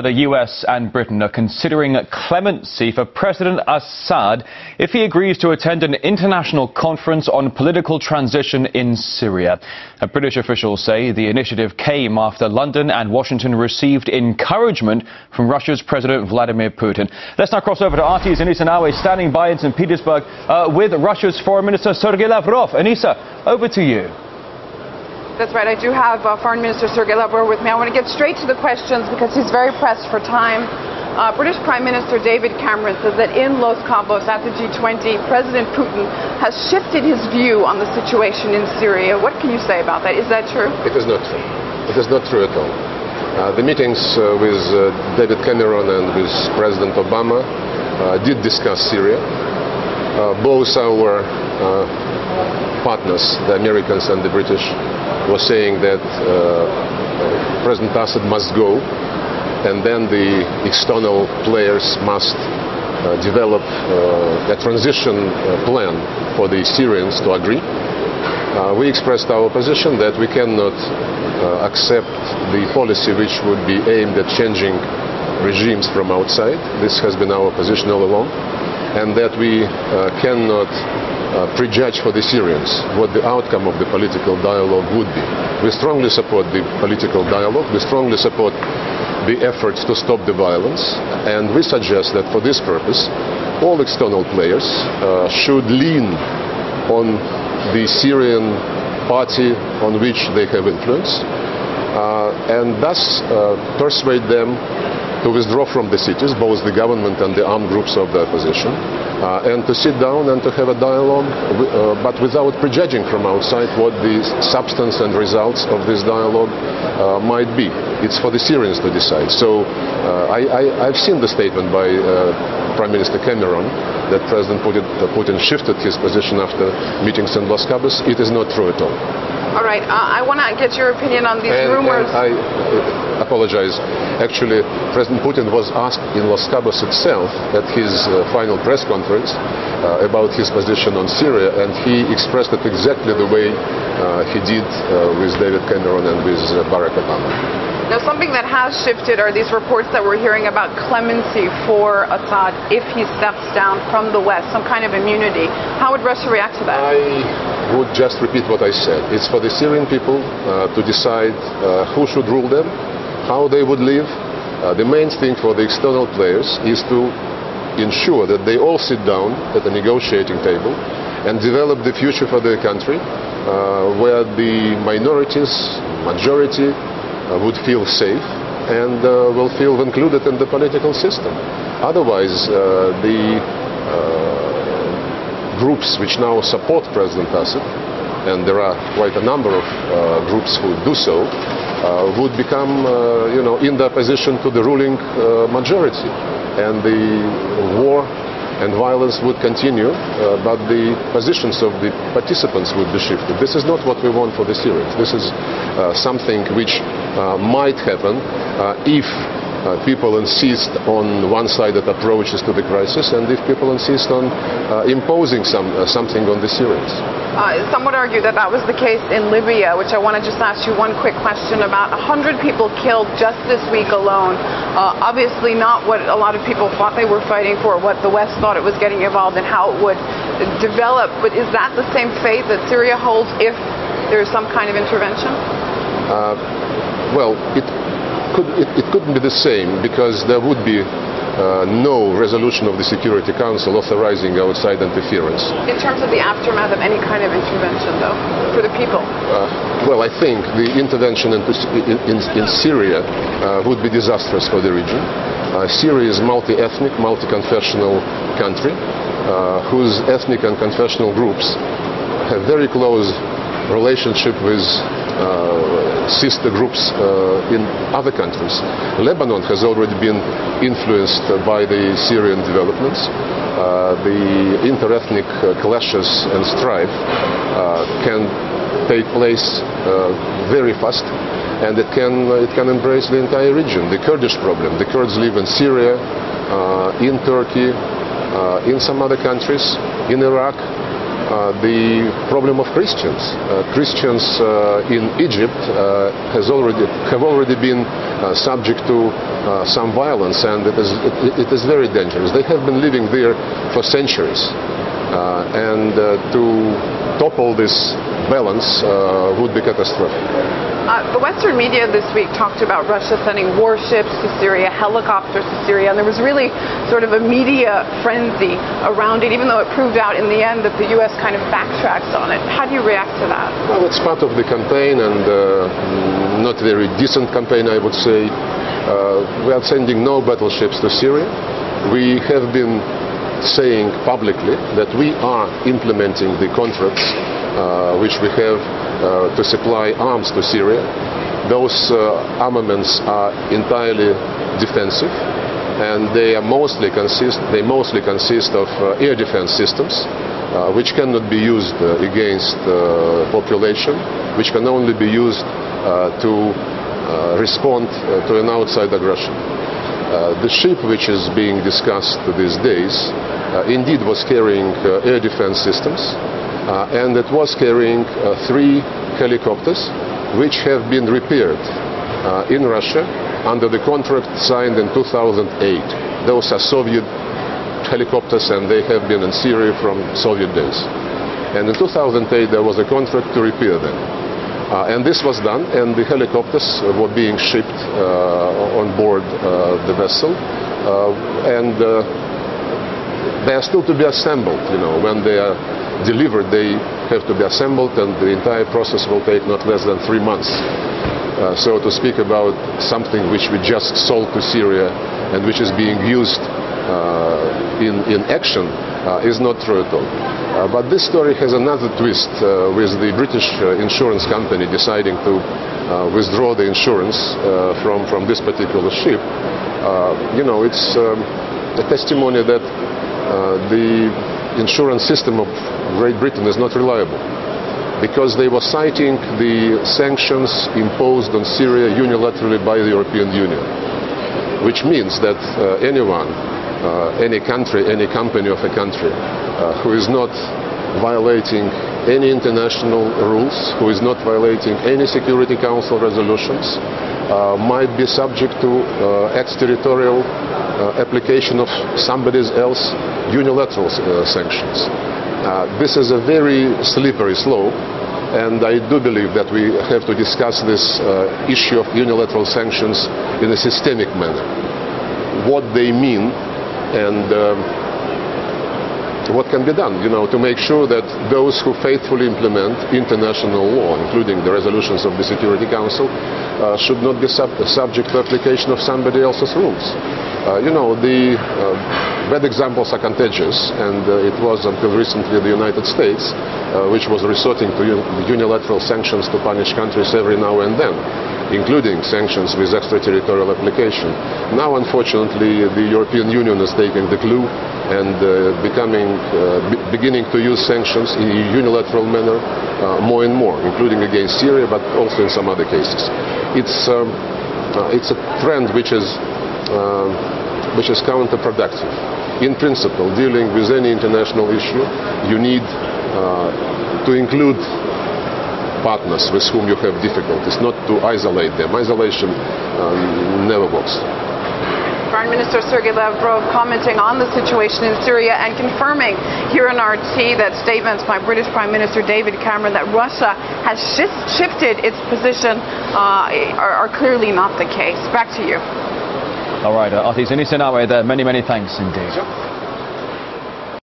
The US and Britain are considering clemency for President Assad if he agrees to attend an international conference on political transition in Syria. British officials say the initiative came after London and Washington received encouragement from Russia's President Vladimir Putin. Let's now cross over to RT's Anissa Nawe, standing by in St. Petersburg with Russia's Foreign Minister S.V. Lavrov. Anissa, over to you. That's right. I do have Foreign Minister S.V. Lavrov with me. I want to get straight to the questions because he's very pressed for time. British Prime Minister David Cameron says that in Los Cabos at the G20, President Putin has shifted his view on the situation in Syria. What can you say about that? Is that true? It is not true. It is not true at all. The meetings with David Cameron and with President Obama did discuss Syria. Both our partners, the Americans and the British, were saying that President Assad must go, and then the external players must develop a transition plan for the Syrians to agree. We expressed our position that we cannot accept the policy which would be aimed at changing regimes from outside. This has been our position all along, and that we cannot prejudge for the Syrians what the outcome of the political dialogue would be. We strongly support the political dialogue, we strongly support the efforts to stop the violence, and we suggest that for this purpose all external players should lean on the Syrian party on which they have influence and thus persuade them to withdraw from the cities, both the government and the armed groups of the opposition, and to sit down and to have a dialogue, but without prejudging from outside what the substance and results of this dialogue might be. It's for the Syrians to decide. So I've seen the statement by Prime Minister Cameron that President Putin shifted his position after meetings in Los Cabos. It is not true at all. All right, I want to get your opinion on these rumors. I apologize. Actually, President Putin was asked in Los Cabos itself at his final press conference about his position on Syria, and he expressed it exactly the way he did with David Cameron and with Barack Obama. Now, something that has shifted are these reports that we're hearing about clemency for Assad if he steps down from the West, some kind of immunity. How would Russia react to that? I would just repeat what I said. It's for the Syrian people to decide who should rule them, how they would live. The main thing for the external players is to ensure that they all sit down at a negotiating table and develop the future for their country where the minorities, majority, would feel safe and will feel included in the political system. Otherwise, the groups which now support President Assad, and there are quite a number of groups who do so, would become, in the opposition to the ruling majority, and the war and violence would continue, but the positions of the participants would be shifted. This is not what we want for the Syrians. This is something which might happen if people insist on one-sided approaches to the crisis, and if people insist on imposing something on the Syrians. Some would argue that that was the case in Libya, which I want to just ask you one quick question about. 100 people killed just this week alone. Obviously not what a lot of people thought they were fighting for, what the West thought it was getting involved in, how it would develop. But is that the same fate that Syria holds if there is some kind of intervention? Well, it couldn't be the same, because there would be no resolution of the Security Council authorizing outside interference. In terms of the aftermath of any kind of intervention, though, for the people? Well, I think the intervention in Syria would be disastrous for the region. Syria is a multi-ethnic, multi-confessional country whose ethnic and confessional groups have very close relationship with sister groups in other countries. Lebanon has already been influenced by the Syrian developments. The inter-ethnic clashes and strife can take place very fast, and it can embrace the entire region. The Kurdish problem. The Kurds live in Syria, in Turkey, in some other countries, in Iraq. the problem of Christians. Christians in Egypt have already been subject to some violence, and it is very dangerous. They have been living there for centuries, and to topple this balance would be catastrophic. The Western media this week talked about Russia sending warships to Syria, helicopters to Syria, and there was really sort of a media frenzy around it, even though it proved out in the end that the U.S. kind of backtracks on it. How do you react to that? Well, it's part of the campaign, and not very decent campaign, I would say. We are sending no battleships to Syria. We have been saying publicly that we are implementing the contracts which we have to supply arms to Syria. Those armaments are entirely defensive, and they mostly consist of air defense systems, which cannot be used against population, which can only be used to respond to an outside aggression. The ship which is being discussed these days indeed was carrying air defense systems, and it was carrying 3 helicopters which have been repaired in Russia under the contract signed in 2008. Those are Soviet helicopters, and they have been in Syria from Soviet days. And in 2008 there was a contract to repair them. And this was done, and the helicopters were being shipped on board the vessel, and they are still to be assembled. You know, when they are delivered, they have to be assembled, and the entire process will take not less than 3 months. So to speak about something which we just sold to Syria and which is being used in action is not true at all. But this story has another twist, with the British insurance company deciding to withdraw the insurance from this particular ship. You know, it's a testimony that the insurance system of Great Britain is not reliable, because they were citing the sanctions imposed on Syria unilaterally by the European Union, which means that anyone, any country, any company of a country who is not violating any international rules, who is not violating any Security Council resolutions, might be subject to exterritorial application of somebody else's unilateral sanctions. This is a very slippery slope, and I do believe that we have to discuss this issue of unilateral sanctions in a systemic manner. What they mean, and what can be done, you know, to make sure that those who faithfully implement international law, including the resolutions of the Security Council, should not be subject to application of somebody else's rules. You know, the bad examples are contagious, and it was until recently the United States which was resorting to unilateral sanctions to punish countries every now and then, including sanctions with extraterritorial application. Now, unfortunately, the European Union is taking the clue and beginning to use sanctions in a unilateral manner more and more, including against Syria, but also in some other cases. It's a trend which is counterproductive. In principle, dealing with any international issue, you need to include partners with whom you have difficulties, not to isolate them. Isolation never works. Foreign Minister Sergei Lavrov commenting on the situation in Syria and confirming here in RT that statements by British Prime Minister David Cameron that Russia has shifted its position are clearly not the case. Back to you. All right, RT's Inisa Nawe there. Many thanks indeed. Sure.